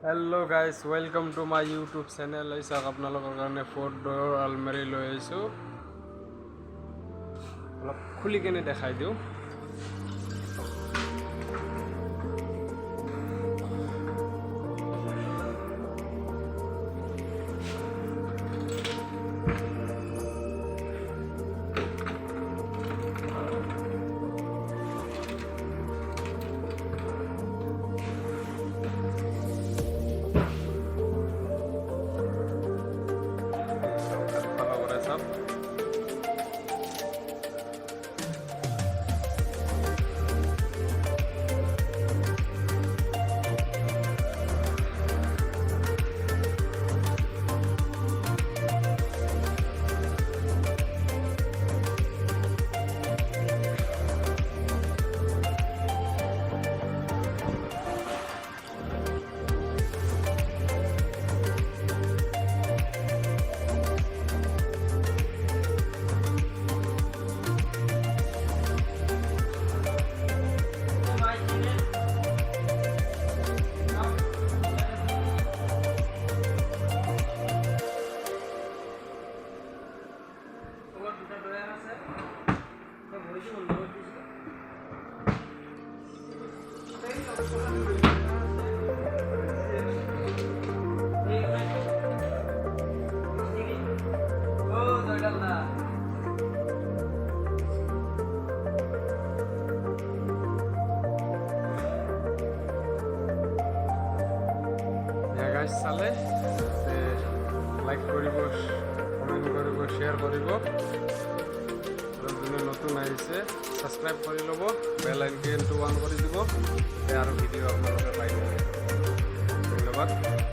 Hello guys welcome to my YouTube channel ऐसा আপোনালোকৰ কাৰণে 4Door Almarih লৈ আইছো অলপ খুলি কেনে দেখাই দিও চালে লাইক কৰিব কমেন্ট কৰিব শেয়াৰ কৰিব যোনে নতুন আহিছে সাবস্ক্রাইব কৰি ল'ব বেল আইকনটো অন কৰি দিব আৰু ভিডিও আপোনালোকে পাই যাব ধন্যবাদ।